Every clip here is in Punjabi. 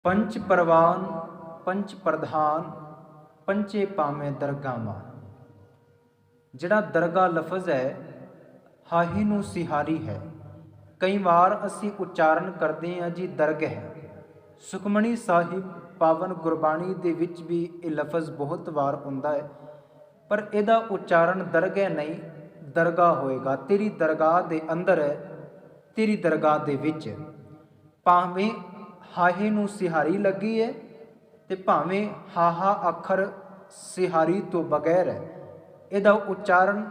पंच परवान पंच प्रधान पंचे पावें दरगाह मान। ਜਿਹੜਾ ਦਰਗਾਹ ਲਫ਼ਜ਼ ਹੈ ਹਾਹੀ ਨੂੰ ਸਿਹਾਰੀ ਹੈ। ਕਈ ਵਾਰ ਅਸੀਂ ਉਚਾਰਨ ਕਰਦੇ ਹਾਂ ਜੀ ਦਰਗਹ। ਸੁਖਮਣੀ ਸਾਹਿਬ ਪਾਵਨ ਗੁਰਬਾਣੀ ਦੇ ਵਿੱਚ ਵੀ ਇਹ ਲਫ਼ਜ਼ ਬਹੁਤ ਵਾਰ ਹੁੰਦਾ ਹੈ, ਪਰ ਇਹਦਾ ਉਚਾਰਨ ਦਰਗਹ ਨਹੀਂ ਦਰਗਾਹ ਹੋਏਗਾ। ਤੇਰੀ ਦਰਗਾਹ ਦੇ ਅੰਦਰ ਹੈ, ਤੇਰੀ ਦਰਗਾਹ ਦੇ ਵਿੱਚ। ਭਾਵੇਂ ਹਾਹੇ ਨੂੰ ਸਿਹਾਰੀ ਲੱਗੀ ਹੈ ਤੇ ਭਾਵੇਂ ਹਾਹਾ ਅੱਖਰ ਸਿਹਾਰੀ ਤੋਂ ਬਗੈਰ ਹੈ, ਇਹਦਾ ਉਚਾਰਨ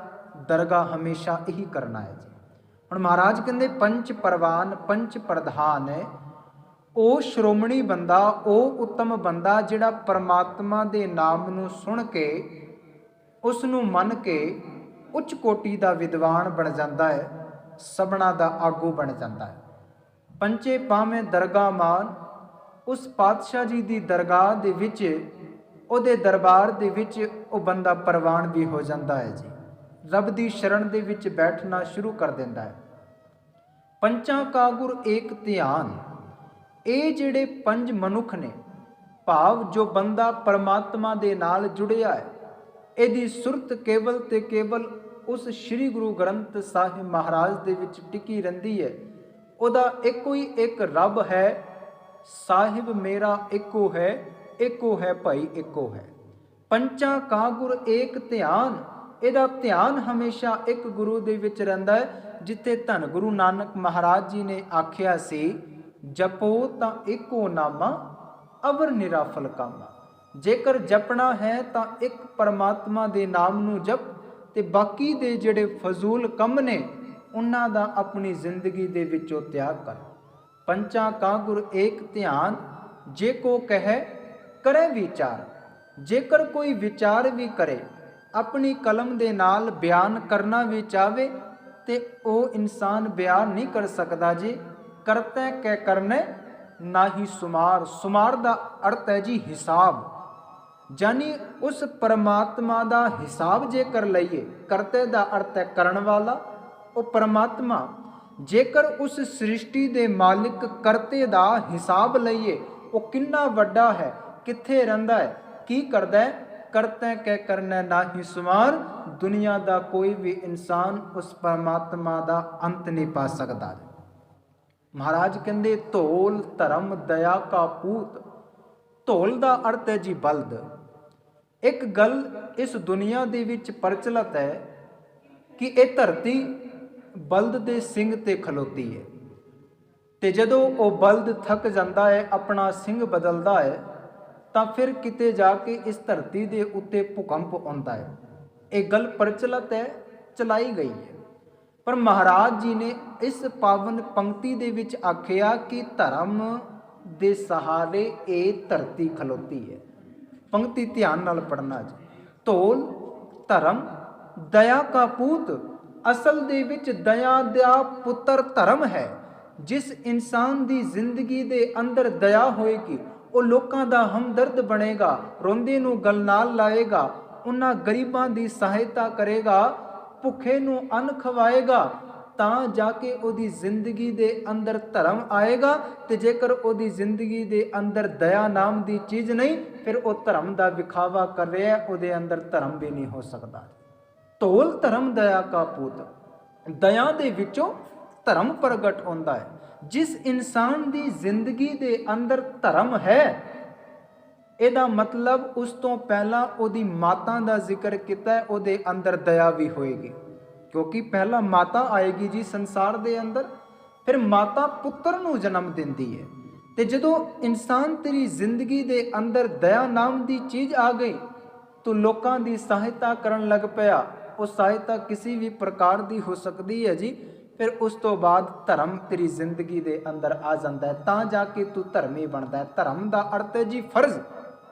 ਦਰਗਾਹ ਹਮੇਸ਼ਾ ਇਹੀ ਕਰਨਾ ਹੈ ਜੀ। ਹੁਣ ਮਹਾਰਾਜ ਕਹਿੰਦੇ ਪੰਚ ਪਰਵਾਨ ਪੰਚ ਪ੍ਰਧਾਨ ਹੈ। ਉਹ ਸ਼੍ਰੋਮਣੀ ਬੰਦਾ, ਉਹ ਉੱਤਮ ਬੰਦਾ ਜਿਹੜਾ ਪਰਮਾਤਮਾ ਦੇ ਨਾਮ ਨੂੰ ਸੁਣ ਕੇ ਉਸ ਨੂੰ ਮੰਨ ਕੇ ਉੱਚ ਕੋਟੀ ਦਾ ਵਿਦਵਾਨ ਬਣ ਜਾਂਦਾ ਹੈ, ਸਭਨਾ ਦਾ ਆਗੂ ਬਣ ਜਾਂਦਾ ਹੈ। ਪੰਚੇ ਪਾਵੇਂ ਦਰਗਾਹ ਮਾਨ, ਉਸ ਪਾਤਸ਼ਾਹ ਜੀ ਦੀ ਦਰਗਾਹ ਦੇ ਵਿੱਚ, ਉਹਦੇ ਦਰਬਾਰ ਦੇ ਵਿੱਚ ਉਹ ਬੰਦਾ ਪ੍ਰਵਾਨ ਵੀ ਹੋ ਜਾਂਦਾ ਹੈ ਜੀ। ਰੱਬ ਦੀ ਸ਼ਰਨ ਦੇ ਵਿੱਚ ਬੈਠਣਾ ਸ਼ੁਰੂ ਕਰ ਦਿੰਦਾ ਹੈ। ਪੰਚਾਂ ਕਾ ਗੁਰ ਏਕ ਧਿਆਨ, ਇਹ ਜਿਹੜੇ ਪੰਜ ਮਨੁੱਖ ਨੇ, ਭਾਵ ਜੋ ਬੰਦਾ ਪਰਮਾਤਮਾ ਦੇ ਨਾਲ ਜੁੜਿਆ ਹੈ, ਇਹਦੀ ਸੁਰਤ ਕੇਵਲ ਤੇ ਕੇਵਲ ਉਸ ਸ੍ਰੀ ਗੁਰੂ ਗ੍ਰੰਥ ਸਾਹਿਬ ਮਹਾਰਾਜ ਦੇ ਵਿੱਚ ਟਿਕੀ ਰਹਿੰਦੀ ਹੈ। ਉਹਦਾ ਇੱਕੋ ਹੀ ਇੱਕ ਰੱਬ ਹੈ, ਸਾਹਿਬ ਮੇਰਾ ਇੱਕੋ ਹੈ, ਇੱਕੋ ਹੈ ਭਾਈ ਇੱਕੋ ਹੈ। ਪੰਚਾਂ ਕਾ ਗੁਰ ਏਕ ਧਿਆਨ, ਇਹਦਾ ਧਿਆਨ ਹਮੇਸ਼ਾ ਇੱਕ ਗੁਰੂ ਦੇ ਵਿੱਚ ਰਹਿੰਦਾ ਹੈ। ਜਿੱਥੇ ਧੰਨ ਗੁਰੂ ਨਾਨਕ ਮਹਾਰਾਜ ਜੀ ਨੇ ਆਖਿਆ ਸੀ, ਜਪੋ ਤਾਂ ਇੱਕੋ ਨਾਮਾ ਅਵਰ ਨਿਰਾਫਲ ਕਾਮਾ। ਜੇਕਰ ਜਪਣਾ ਹੈ ਤਾਂ ਇੱਕ ਪਰਮਾਤਮਾ ਦੇ ਨਾਮ ਨੂੰ ਜਪ, ਤੇ ਬਾਕੀ ਦੇ ਜਿਹੜੇ ਫਜ਼ੂਲ ਕੰਮ ਨੇ ਉਹਨਾਂ ਦਾ ਆਪਣੀ ਜ਼ਿੰਦਗੀ ਦੇ ਵਿੱਚੋਂ ਤਿਆਗ ਕਰ। ਪੰਚਾਂ ਕਾ ਗੁਰ ਏਕ ਧਿਆਨ, ਜੇ ਕੋ ਕਹੈ ਕਰੇ ਵਿਚਾਰ। ਜੇਕਰ ਕੋਈ ਵਿਚਾਰ ਵੀ ਕਰੇ, ਆਪਣੀ ਕਲਮ ਦੇ ਨਾਲ ਬਿਆਨ ਕਰਨਾ ਵੀ ਚਾਹਵੇ, ਤੇ ਉਹ ਇਨਸਾਨ ਬਿਆਨ ਨਹੀਂ ਕਰ ਸਕਦਾ ਜੀ। ਕਰਤੈ ਕੈ ਕਰਨੇ ਨਾਹੀ ਸੁਮਾਰ। ਸੁਮਾਰ ਦਾ ਅਰਥ ਹੈ ਜੀ ਹਿਸਾਬ, ਜਾਨੀ ਉਸ ਪਰਮਾਤਮਾ ਦਾ ਹਿਸਾਬ ਜੇਕਰ ਲਈਏ, ਕਰਤੇ ਦਾ ਅਰਥ ਹੈ ਕਰਨ ਵਾਲਾ, ਉਹ ਪਰਮਾਤਮਾ। ਜੇਕਰ ਉਸ ਸ੍ਰਿਸ਼ਟੀ ਦੇ ਮਾਲਿਕ ਕਰਤੇ ਦਾ ਹਿਸਾਬ ਲਈਏ, ਉਹ ਕਿੰਨਾ ਵੱਡਾ ਹੈ, ਕਿੱਥੇ ਰਹਿੰਦਾ ਹੈ, ਕੀ ਕਰਦਾ ਹੈ। ਕਰਤੈ ਕੈ ਕਰਨਾ ਨਾਹੀ ਸੁਮਾਰ। ਦੁਨੀਆ ਦਾ ਕੋਈ ਵੀ ਇਨਸਾਨ ਉਸ ਪਰਮਾਤਮਾ ਦਾ ਅੰਤ ਨਹੀਂ ਪਾ ਸਕਦਾ। ਮਹਾਰਾਜ ਕਹਿੰਦੇ ਧੌਲ ਧਰਮ ਦਇਆ ਕਾ ਪੂਤ। ਧੌਲ ਦਾ ਅਰਥ ਹੈ ਜੀ ਬਲਦ। ਇੱਕ ਗੱਲ ਇਸ ਦੁਨੀਆ ਦੇ ਵਿੱਚ ਪ੍ਰਚਲਿਤ ਹੈ ਕਿ ਇਹ ਧਰਤੀ ਬਲਦ ਦੇ ਸਿੰਗ ਤੇ ਖਲੋਤੀ ਹੈ, ਤੇ ਜਦੋਂ ਉਹ ਬਲਦ ਥੱਕ ਜਾਂਦਾ ਹੈ, ਆਪਣਾ ਸਿੰਗ ਬਦਲਦਾ ਹੈ, ਤਾਂ ਫਿਰ ਕਿਤੇ ਜਾ ਕੇ ਇਸ ਧਰਤੀ ਦੇ ਉੱਤੇ ਭੂਕੰਪ ਆਉਂਦਾ ਹੈ। ਇਹ ਗੱਲ ਪ੍ਰਚਲਿਤ ਹੈ, ਚਲਾਈ ਗਈ ਹੈ। ਪਰ ਮਹਾਰਾਜ ਜੀ ਨੇ ਇਸ ਪਾਵਨ ਪੰਕਤੀ ਦੇ ਵਿੱਚ ਆਖਿਆ ਕਿ ਧਰਮ ਦੇ ਸਹਾਰੇ ਇਹ ਧਰਤੀ ਖਲੋਤੀ ਹੈ। ਪੰਕਤੀ ਧਿਆਨ ਨਾਲ ਪੜ੍ਹਨਾ ਜੀ। ਧੌਲ ਧਰਮ ਦਇਆ ਕਾ ਪੂਤ, ਅਸਲ ਦੇ ਵਿੱਚ ਦਇਆ ਦਾ ਪੁੱਤਰ ਧਰਮ ਹੈ। ਜਿਸ ਇਨਸਾਨ ਦੀ ਜ਼ਿੰਦਗੀ ਦੇ ਅੰਦਰ ਦਇਆ ਹੋਏਗੀ, ਉਹ ਲੋਕਾਂ ਦਾ ਹਮਦਰਦ ਬਣੇਗਾ, ਰੋਂਦੇ ਨੂੰ ਗਲ ਨਾਲ ਲਾਏਗਾ, ਉਹਨਾਂ ਗਰੀਬਾਂ ਦੀ ਸਹਾਇਤਾ ਕਰੇਗਾ, ਭੁੱਖੇ ਨੂੰ ਅੰਨ ਖਵਾਏਗਾ, ਤਾਂ ਜਾ ਕੇ ਉਹਦੀ ਜ਼ਿੰਦਗੀ ਦੇ ਅੰਦਰ ਧਰਮ ਆਏਗਾ। ਤੇ ਜੇਕਰ ਉਹਦੀ ਜ਼ਿੰਦਗੀ ਦੇ ਅੰਦਰ ਦਇਆ ਨਾਮ ਦੀ ਚੀਜ਼ ਨਹੀਂ, ਫਿਰ ਉਹ ਧਰਮ ਦਾ ਵਿਖਾਵਾ ਕਰ ਰਿਹਾ, ਉਹਦੇ ਅੰਦਰ ਧਰਮ ਵੀ ਨਹੀਂ ਹੋ ਸਕਦਾ। ਧੌਲ ਧਰਮ ਦਇਆ ਕਾ ਪੂਤ, ਦਇਆ ਦੇ ਵਿੱਚੋਂ ਧਰਮ ਪ੍ਰਗਟ ਹੁੰਦਾ ਹੈ। ਜਿਸ ਇਨਸਾਨ ਦੀ ਜ਼ਿੰਦਗੀ ਦੇ ਅੰਦਰ ਧਰਮ ਹੈ, ਇਹਦਾ ਮਤਲਬ ਉਸ ਤੋਂ ਪਹਿਲਾਂ ਉਹਦੀ ਮਾਤਾ ਦਾ ਜ਼ਿਕਰ ਕੀਤਾ ਹੈ, ਉਹਦੇ ਅੰਦਰ ਦਇਆ ਵੀ ਹੋਏਗੀ। ਕਿਉਂਕਿ ਪਹਿਲਾਂ ਮਾਤਾ ਆਏਗੀ ਜੀ ਸੰਸਾਰ ਦੇ ਅੰਦਰ, ਫਿਰ ਮਾਤਾ ਪੁੱਤਰ ਨੂੰ ਜਨਮ ਦਿੰਦੀ ਹੈ। ਤੇ ਜਦੋਂ ਇਨਸਾਨ ਤੇਰੀ ਜ਼ਿੰਦਗੀ ਦੇ ਅੰਦਰ ਦਇਆ ਨਾਮ ਦੀ ਚੀਜ਼ ਆ ਗਈ, ਤੂੰ ਲੋਕਾਂ ਦੀ ਸਹਾਇਤਾ ਕਰਨ ਲੱਗ ਪਿਆ। ਉਹ ਸਹਾਇਤਾ ਕਿਸੇ ਵੀ ਪ੍ਰਕਾਰ ਦੀ ਹੋ ਸਕਦੀ ਹੈ ਜੀ। ਫਿਰ ਉਸ ਤੋਂ ਬਾਅਦ ਧਰਮ ਤੇਰੀ ਜ਼ਿੰਦਗੀ ਦੇ ਅੰਦਰ ਆ ਜਾਂਦਾ ਹੈ, ਤਾਂ ਜਾ ਕੇ ਤੂੰ ਧਰਮੀ ਬਣਦਾ ਹੈ। ਧਰਮ ਦਾ ਅਰਥ ਹੈ ਜੀ ਫਰਜ਼।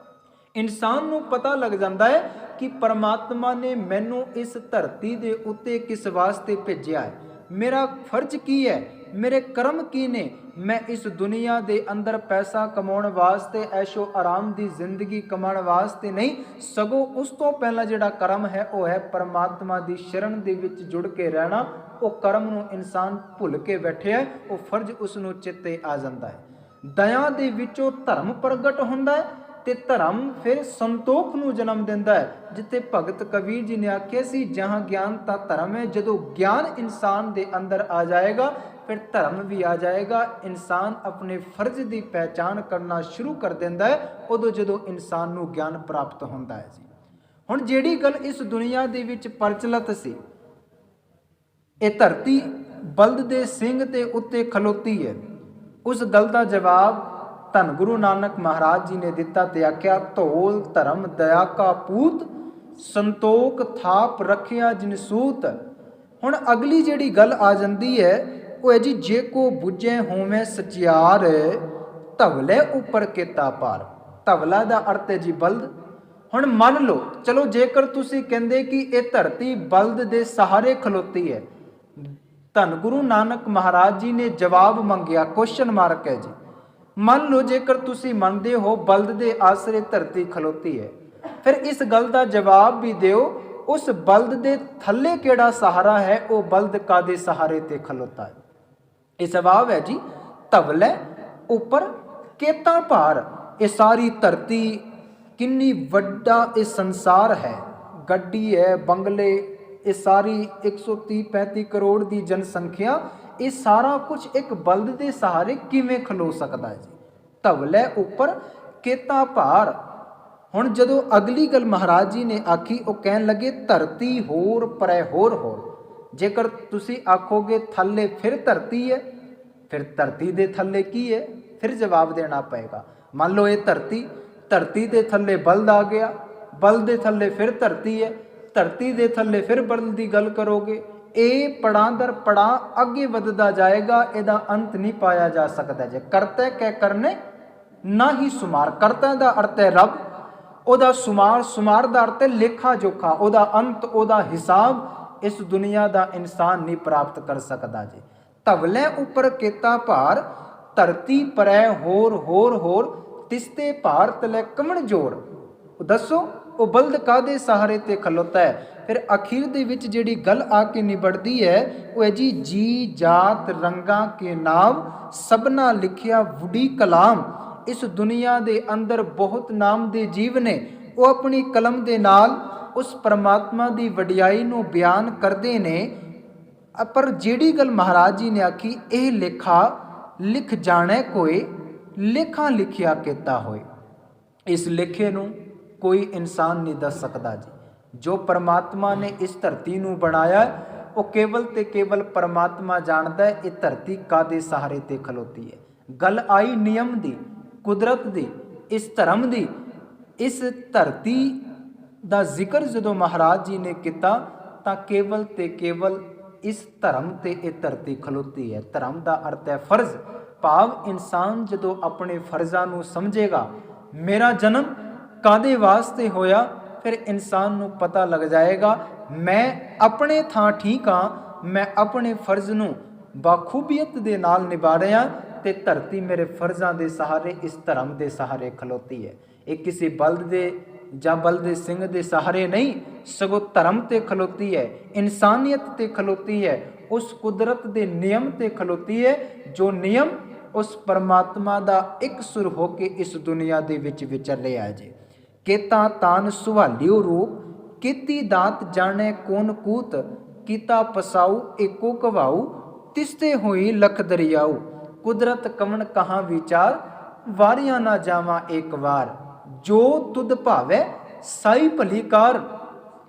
ਇਨਸਾਨ ਨੂੰ ਪਤਾ ਲੱਗ ਜਾਂਦਾ ਹੈ ਕਿ ਪਰਮਾਤਮਾ ਨੇ ਮੈਨੂੰ ਇਸ ਧਰਤੀ ਦੇ ਉੱਤੇ ਕਿਸ ਵਾਸਤੇ ਭੇਜਿਆ ਹੈ, ਮੇਰਾ ਫਰਜ਼ ਕੀ ਹੈ, ਮੇਰੇ ਕਰਮ ਕੀ ਨੇ। ਮੈਂ ਇਸ ਦੁਨੀਆ ਦੇ ਅੰਦਰ ਪੈਸਾ ਕਮਾਉਣ ਵਾਸਤੇ, ਐਸ਼ੋ ਆਰਾਮ ਦੀ ਜ਼ਿੰਦਗੀ ਕਮਾਉਣ ਵਾਸਤੇ ਨਹੀਂ, ਸਗੋਂ ਉਸ ਤੋਂ ਪਹਿਲਾਂ ਜਿਹੜਾ ਕਰਮ ਹੈ ਉਹ ਹੈ ਪਰਮਾਤਮਾ ਦੀ ਸ਼ਰਨ ਦੇ ਵਿੱਚ ਜੁੜ ਕੇ ਰਹਿਣਾ। ਉਹ ਕਰਮ ਨੂੰ ਇਨਸਾਨ ਭੁੱਲ ਕੇ ਬੈਠਿਆ, ਉਹ ਫਰਜ਼ ਉਸ ਨੂੰ ਚਿੱਤੇ ਆ ਜਾਂਦਾ ਹੈ। ਦਇਆ ਦੇ ਵਿੱਚੋਂ ਧਰਮ ਪ੍ਰਗਟ ਹੁੰਦਾ ਹੈ ਤੇ ਧਰਮ ਫਿਰ ਸੰਤੋਖ ਨੂੰ ਜਨਮ ਦਿੰਦਾ ਹੈ। ਜਿੱਥੇ ਭਗਤ ਕਬੀਰ ਜੀ ਨੇ ਆਖਿਆ ਸੀ, ਜਹਾਂ ਗਿਆਨ ਤਾਂ ਧਰਮ ਹੈ। ਜਦੋਂ ਗਿਆਨ ਇਨਸਾਨ ਦੇ ਅੰਦਰ ਆ ਜਾਏਗਾ ਫਿਰ ਧਰਮ ਵੀ ਆ ਜਾਏਗਾ। ਇਨਸਾਨ ਆਪਣੇ ਫਰਜ਼ ਦੀ ਪਹਿਚਾਣ ਕਰਨਾ ਸ਼ੁਰੂ ਕਰ ਦਿੰਦਾ ਹੈ ਉਦੋਂ ਜਦੋਂ ਇਨਸਾਨ ਨੂੰ ਗਿਆਨ ਪ੍ਰਾਪਤ ਹੁੰਦਾ ਹੈ ਜੀ। ਹੁਣ ਜਿਹੜੀ ਗੱਲ ਇਸ ਦੁਨੀਆ ਦੇ ਵਿੱਚ ਪ੍ਰਚਲਿਤ ਸੀ, ਇਹ ਧਰਤੀ ਬਲਦ ਦੇ ਸਿੰਘ ਦੇ ਉੱਤੇ ਖਲੋਤੀ ਹੈ, ਉਸ ਗੱਲ ਦਾ ਜਵਾਬ ਧੰਨ ਗੁਰੂ ਨਾਨਕ ਮਹਾਰਾਜ ਜੀ ਨੇ ਦਿੱਤਾ ਤੇ ਆਖਿਆ, ਧੌਲ ਧਰਮ ਦਇਆ ਕਾ ਪੂਤ, ਸੰਤੋਖ ਥਾਪ ਰੱਖਿਆ ਜਿਨ ਸੂਤ। ਹੁਣ ਅਗਲੀ ਜਿਹੜੀ ਗੱਲ ਆ ਜਾਂਦੀ ਹੈ ਉਹ ਹੈ ਜੀ, ਜੇ ਕੋ ਬੁੱਝੇ ਹੋਵੇਂ ਸਚਿਆਰ, ਧਵਲੇ ਉੱਪਰ ਕੀਤਾ ਪਾਰ। ਧਵਲਾ ਦਾ ਅਰਥ ਹੈ ਜੀ ਬਲਦ। ਹੁਣ ਮੰਨ ਲਓ, ਚਲੋ ਜੇਕਰ ਤੁਸੀਂ ਕਹਿੰਦੇ ਕਿ ਇਹ ਧਰਤੀ ਬਲਦ ਦੇ ਸਹਾਰੇ ਖਲੋਤੀ ਹੈ, ਧੰਨ ਗੁਰੂ ਨਾਨਕ ਮਹਾਰਾਜ ਜੀ ਨੇ ਜਵਾਬ ਮੰਗਿਆ, ਕੁਐਸਚਨ ਮਾਰਕ ਹੈ ਜੀ। ਮੰਨ ਲਓ ਜੇਕਰ ਤੁਸੀਂ ਮੰਨਦੇ ਹੋ ਬਲਦ ਦੇ ਆਸਰੇ ਧਰਤੀ ਖਲੋਤੀ ਹੈ, ਫਿਰ ਇਸ ਗੱਲ ਦਾ ਜਵਾਬ ਵੀ ਦਿਓ, ਉਸ ਬਲਦ ਦੇ ਥੱਲੇ ਕਿਹੜਾ ਸਹਾਰਾ ਹੈ, ਉਹ ਬਲਦ ਕਾਦੇ ਸਹਾਰੇ ਤੇ ਖਲੋਤਾ ਹੈ। ਇਹ ਜਵਾਬ ਹੈ ਜੀ, ਧਵਲੇ ਉੱਪਰ ਕੇਤਾ ਭਾਰ। ਇਹ ਸਾਰੀ ਧਰਤੀ ਕਿੰਨੀ ਵੱਡਾ ਇਹ ਸੰਸਾਰ ਹੈ, ਗੱਡੀ ਹੈ, ਬੰਗਲੇ, ਇਹ ਸਾਰੀ 130-35 ਕਰੋੜ ਦੀ ਜਨਸੰਖਿਆ, ਇਹ ਸਾਰਾ ਕੁਝ ਇੱਕ ਬਲਦ ਦੇ ਸਹਾਰੇ ਕਿਵੇਂ ਖਲੋ ਸਕਦਾ ਹੈ ਜੀ। ਧਵਲੇ ਉੱਪਰ ਕੇਤਾ ਭਾਰ। ਹੁਣ ਜਦੋਂ ਅਗਲੀ ਗੱਲ ਮਹਾਰਾਜ ਜੀ ਨੇ ਆਖੀ, ਉਹ ਕਹਿਣ ਲੱਗੇ, ਧਰਤੀ ਹੋਰ ਪਰੈ ਹੋਰ ਹੋਰ। ਜੇਕਰ ਤੁਸੀਂ ਆਖੋਗੇ ਥੱਲੇ ਫਿਰ ਧਰਤੀ ਹੈ, ਫਿਰ ਧਰਤੀ ਦੇ ਥੱਲੇ ਕੀ ਹੈ, ਫਿਰ ਜਵਾਬ ਦੇਣਾ ਪਏਗਾ। ਮੰਨ ਲਓ ਇਹ ਧਰਤੀ ਦੇ ਥੱਲੇ ਬਲਦ ਆ ਗਿਆ, ਬਲਦ ਦੇ ਥੱਲੇ ਫਿਰ ਧਰਤੀ ਹੈ, ਧਰਤੀ ਦੇ ਥੱਲੇ ਫਿਰ ਬਲਦ ਦੀ ਗੱਲ ਕਰੋਗੇ, ਇਹ ਪੜਾਂ ਦਰ ਪੜਾਂ ਅੱਗੇ ਵੱਧਦਾ ਜਾਏਗਾ, ਇਹਦਾ ਅੰਤ ਨਹੀਂ ਪਾਇਆ ਜਾ ਸਕਦਾ। ਜੇ ਕਰਤਾ ਕਹਿ ਕਰਨੇ ਨਾ ਹੀ ਸੁਮਾਰ। ਕਰਤਾ ਦਾ ਅਰਥ ਹੈ ਰੱਬ, ਉਹਦਾ ਸੁਮਾਰ ਦਾ ਅਰਥ ਹੈ ਲੇਖਾ ਜੋਖਾ, ਉਹਦਾ ਅੰਤ, ਉਹਦਾ ਹਿਸਾਬ ਇਸ ਦੁਨੀਆ ਦਾ ਇਨਸਾਨ ਨਹੀਂ ਪ੍ਰਾਪਤ ਕਰ ਸਕਦਾ ਜੀ। ਧਵਲੇ ਉੱਪਰ ਕੀਤਾ ਭਾਰ, ਧਰਤੀ ਪਰੈ ਹੋਰ ਹੋਰ ਹੋਰ, ਤਿਸਤੇ ਭਾਰ ਤਲੇ ਕਮਣ ਜੋਰ। ਦੱਸੋ ਉਹ ਬਲਦ ਕਾਦੇ ਸਹਾਰੇ ਤੇ ਖਲੋਤਾ ਹੈ। ਫਿਰ ਅਖੀਰ ਦੇ ਵਿੱਚ ਜਿਹੜੀ ਗੱਲ ਆ ਕੇ ਨਿਬੜਦੀ ਹੈ ਉਹ ਹੈ ਜੀ, ਜੀ ਜਾਤ ਰੰਗਾਂ ਕੇ ਨਾਮ, ਸਭਨਾ ਲਿਖਿਆ ਵੁਡੀ ਕਲਾਮ। ਇਸ ਦੁਨੀਆ ਦੇ ਅੰਦਰ ਬਹੁਤ ਨਾਮ ਦੇ ਜੀਵ ਨੇ, ਉਹ ਆਪਣੀ ਕਲਮ ਦੇ ਨਾਲ ਉਸ ਪਰਮਾਤਮਾ ਦੀ ਵਡਿਆਈ ਨੂੰ ਬਿਆਨ ਕਰਦੇ ਨੇ। ਪਰ ਜਿਹੜੀ ਗੱਲ ਮਹਾਰਾਜ ਜੀ ਨੇ ਆਖੀ, ਇਹ ਲੇਖਾ ਲਿਖ ਜਾਣੇ ਕੋਏ, ਲੇਖਾ ਲਿਖਿਆ ਕੀਤਾ ਹੋਏ। ਇਸ ਲੇਖੇ ਨੂੰ ਕੋਈ ਇਨਸਾਨ ਨਹੀਂ ਦੱਸ ਸਕਦਾ ਜੀ। ਜੋ ਪਰਮਾਤਮਾ ਨੇ ਇਸ ਧਰਤੀ ਨੂੰ ਬਣਾਇਆ ਉਹ ਕੇਵਲ ਤੇ ਕੇਵਲ ਪਰਮਾਤਮਾ ਜਾਣਦਾ ਹੈ ਇਹ ਧਰਤੀ ਕਾਦੇ ਸਹਾਰੇ ਤੇ ਖਲੋਤੀ ਹੈ। ਗੱਲ ਆਈ ਨਿਯਮ ਦੀ, ਕੁਦਰਤ ਦੀ, ਇਸ ਧਰਮ ਦੀ। ਇਸ ਧਰਤੀ ਦਾ ਜ਼ਿਕਰ ਜਦੋਂ ਮਹਾਰਾਜ ਜੀ ਨੇ ਕੀਤਾ ਤਾਂ ਕੇਵਲ ਤੇ ਕੇਵਲ ਇਸ ਧਰਮ ਤੇ ਇਹ ਧਰਤੀ ਖਲੋਤੀ ਹੈ। ਧਰਮ ਦਾ ਅਰਥ ਹੈ ਫਰਜ਼, ਭਾਵ ਇਨਸਾਨ ਜਦੋਂ ਆਪਣੇ ਫਰਜ਼ਾਂ ਨੂੰ ਸਮਝੇਗਾ, ਮੇਰਾ ਜਨਮ ਕਾਦੇ ਵਾਸਤੇ ਹੋਇਆ, ਫਿਰ ਇਨਸਾਨ ਨੂੰ ਪਤਾ ਲੱਗ ਜਾਏਗਾ ਮੈਂ ਆਪਣੇ ਥਾਂ ਠੀਕ ਹਾਂ, ਮੈਂ ਆਪਣੇ ਫਰਜ਼ ਨੂੰ ਬਾਖੂਬੀਅਤ ਦੇ ਨਾਲ ਨਿਭਾ ਰਿਹਾ ਤੇ ਧਰਤੀ ਮੇਰੇ ਫਰਜ਼ਾਂ ਦੇ ਸਹਾਰੇ, ਇਸ ਧਰਮ ਦੇ ਸਹਾਰੇ ਖਲੋਤੀ ਹੈ। ਇਹ ਕਿਸੇ ਬਲਦ ਦੇ ਜਾਂ ਬਲਦ ਦੇ ਸਿੰਘ ਦੇ ਸਹਾਰੇ ਨਹੀਂ, ਸਗੋਂ ਧਰਮ ਤੇ ਖਲੋਤੀ ਹੈ, ਇਨਸਾਨੀਅਤ ਤੇ ਖਲੋਤੀ ਹੈ, ਉਸ ਕੁਦਰਤ ਦੇ ਨਿਯਮ ਤੇ ਖਲੋਤੀ ਹੈ ਜੋ ਨਿਯਮ ਉਸ ਪਰਮਾਤਮਾ ਦਾ ਇੱਕ ਸੁਰ ਹੋ ਕੇ ਇਸ ਦੁਨੀਆ ਦੇ ਵਿੱਚ ਵਿਚਰ ਰਿਹਾ ਜੀ। ਕੇਤਾ ਤਾਨ ਸੁਹਾਲਿਓ ਰੂਪ, ਕੀਤੀ ਦਾਤ ਜਾਣੇ ਕੋਨ ਕੂਤ, ਕੀਤਾ ਪਸਾਉ ਏਕੋ ਕਵਾਉ, ਤਿਸਤੇ ਹੋਈ ਲਖ ਦਰਿਆਉ। ਕੁਦਰਤ ਕਵਣ ਕਹਾਂ ਵਿਚਾਰ, ਵਾਰੀਆਂ ਨਾ ਜਾਵਾਂ ਏਕ ਵਾਰ, ਜੋ ਤੁਧ ਭਾਵੇ ਸਾਈ ਭਲੀ ਕਾਰ।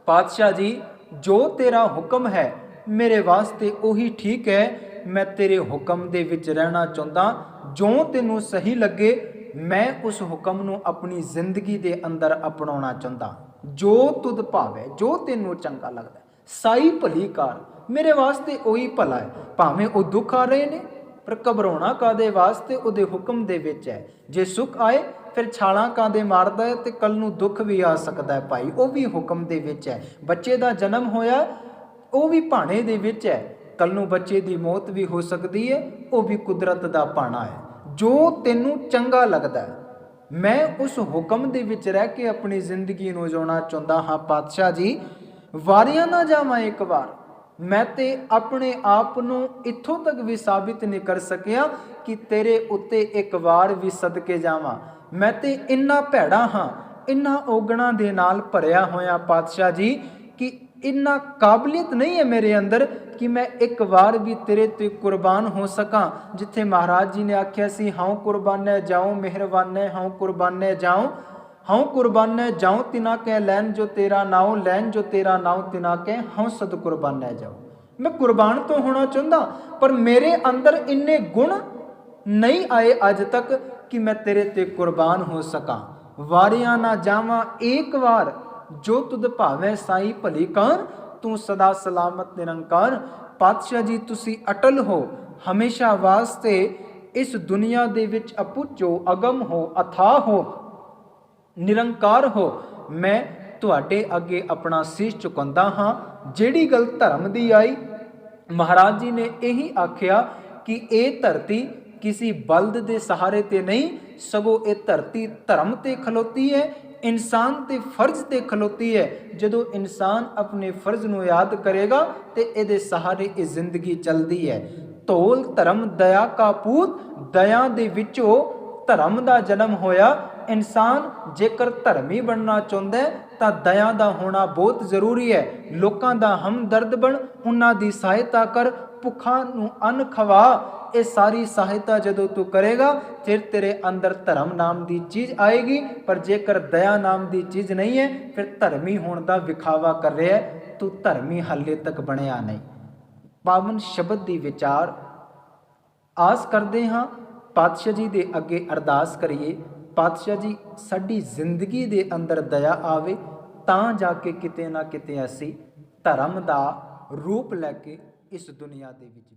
ਪਾਤਸ਼ਾਹ ਜੀ, ਜੋ ਤੇਰਾ ਹੁਕਮ ਹੈ ਮੇਰੇ ਵਾਸਤੇ ਉਹੀ ਠੀਕ ਹੈ, ਮੈਂ ਤੇਰੇ ਹੁਕਮ ਦੇ ਵਿੱਚ ਰਹਿਣਾ ਚਾਹੁੰਦਾ, ਜੋ ਤੈਨੂੰ ਸਹੀ ਲੱਗੇ ਮੈਂ ਉਸ ਹੁਕਮ ਨੂੰ ਆਪਣੀ ਜ਼ਿੰਦਗੀ ਦੇ ਅੰਦਰ ਅਪਣਾਉਣਾ ਚਾਹੁੰਦਾ। ਜੋ ਤੁਧ ਭਾਵੇ, ਜੋ ਤੈਨੂੰ ਚੰਗਾ ਲੱਗਦਾ, ਸਾਈ ਭਲੀ ਕਾਰ, ਮੇਰੇ ਵਾਸਤੇ ਉਹੀ ਭਲਾ ਹੈ। ਭਾਵੇਂ ਉਹ ਦੁੱਖ ਆ ਰਹੇ ਨੇ ਪਰ ਘਬਰਾਉਣਾ ਕਾਦੇ ਵਾਸਤੇ, ਉਹਦੇ ਹੁਕਮ ਦੇ ਵਿੱਚ ਹੈ। ਜੇ ਸੁੱਖ ਆਏ ਫਿਰ ਛਾਲਾਂ ਕਾਦੇ ਮਾਰਦਾ ਹੈ ਤੇ ਕੱਲ ਨੂੰ ਦੁੱਖ ਵੀ ਆ ਸਕਦਾ ਹੈ ਭਾਈ, ਉਹ ਵੀ ਹੁਕਮ ਦੇ ਵਿੱਚ ਹੈ। ਬੱਚੇ ਦਾ ਜਨਮ ਹੋਇਆ ਉਹ ਵੀ ਭਾਣੇ ਦੇ ਵਿੱਚ ਹੈ, ਕੱਲ ਨੂੰ ਬੱਚੇ ਦੀ ਮੌਤ ਵੀ ਹੋ ਸਕਦੀ ਹੈ, ਉਹ ਵੀ ਕੁਦਰਤ ਦਾ ਭਾਣਾ ਹੈ। ਜੋ ਤੈਨੂੰ ਚੰਗਾ ਲੱਗਦਾ ਹੈ, ਮੈਂ ਉਸ ਹੁਕਮ ਦੇ ਵਿੱਚ ਰਹਿ ਕੇ ਆਪਣੀ ਜ਼ਿੰਦਗੀ ਨੂੰ ਜਿਉਣਾ ਚਾਹੁੰਦਾ ਹਾਂ। ਪਾਤਸ਼ਾਹ ਜੀ, ਵਾਰੀਆਂ ਨਾ ਜਾਵਾਂ ਇੱਕ ਵਾਰ, मैं ते अपने आप ਨੂੰ ਇੱਥੋਂ ਤੱਕ ਵੀ ਸਾਬਿਤ ਨਹੀਂ ਕਰ ਸਕਿਆ ਕਿ ਤੇਰੇ ਉੱਤੇ ਇੱਕ ਵਾਰ ਵੀ ਸਦਕੇ ਜਾਵਾਂ। ਮੈਂ ਤੇ ਇੰਨਾ ਭੈੜਾ ਹਾਂ, ਇੰਨਾ ਔਗਣਾਂ ਦੇ ਨਾਲ ਭਰਿਆ ਹੋਇਆ ਪਾਤਸ਼ਾਹ ਜੀ ਕਿ ਇੰਨਾ ਕਾਬਲੀਅਤ ਨਹੀਂ ਹੈ ਮੇਰੇ ਅੰਦਰ ਕਿ ਮੈਂ ਇੱਕ ਵਾਰ ਵੀ ਤੇਰੇ ਤੇ ਕੁਰਬਾਨ ਹੋ ਸਕਾਂ। ਜਿੱਥੇ ਮਹਾਰਾਜ ਜੀ ਨੇ ਆਖਿਆ ਸੀ ਹਉ ਕੁਰਬਾਨੇ ਜਾਉ ਮਿਹਰਬਾਨੇ ਹਉ ਕੁਰਬਾਨੇ ਜਾਉ, हऊँ कुर्बाने जाऊँ तिना के लैन जो तेरा नाउ, लैन जो तेरा नाउ तिना के हऊँ सद कुर्बाने जाऊँ। मैं कुर्बान तो होना चाहता पर मेरे अंदर इन्ने गुण नहीं आए अज तक कि मैं तेरे ते कुर्बान हो सका। वारिया ना जावा एक बार जो तुद भावे साई भली कार, तू सदा सलामत निरंकार। पातशाह जी तुसी अटल हो हमेशा वास्ते, इस दुनिया दे विच अपुचो अगम हो अथाह हो निरंकार हो। मैं तुहाडे अगे अपना शीश चुकांदा हाँ। जिहड़ी गल धर्म दी आई महाराज जी ने यही आख्या कि ये धरती किसी बल्द दे सहारे ते नहीं, सगों ये धरती धर्म ते खलोती है, इंसान ते फर्ज ते खलोती है। जदों इंसान अपने फर्ज नूं याद करेगा ते इहदे सहारे ये जिंदगी चलती है। धौल धर्म दया का पूत, दया दे विचों धर्म दा जन्म होया। इंसान जेकर धर्मी बनना चाहता है तो दया का होना बहुत जरूरी है। लोगों का हमदर्द बन, उन्हां दी सहायता कर, भुखा नूं अन्न खवा। ये सारी सहायता जदों तू करेगा फिर तेरे अंदर धर्म नाम की चीज़ आएगी। पर जेकर दया नाम की चीज़ नहीं है फिर धर्मी होने का विखावा कर रहा है, तू धर्मी हाले तक बनया नहीं। पावन शब्द की विचार आस करते हाँ पातशाह जी के अगे अरदास करिए, पातशाह जी साडी जिंदगी दे अंदर दया आवे तां जाके किते ना किते असी धर्म दा रूप लैके इस दुनिया दे विच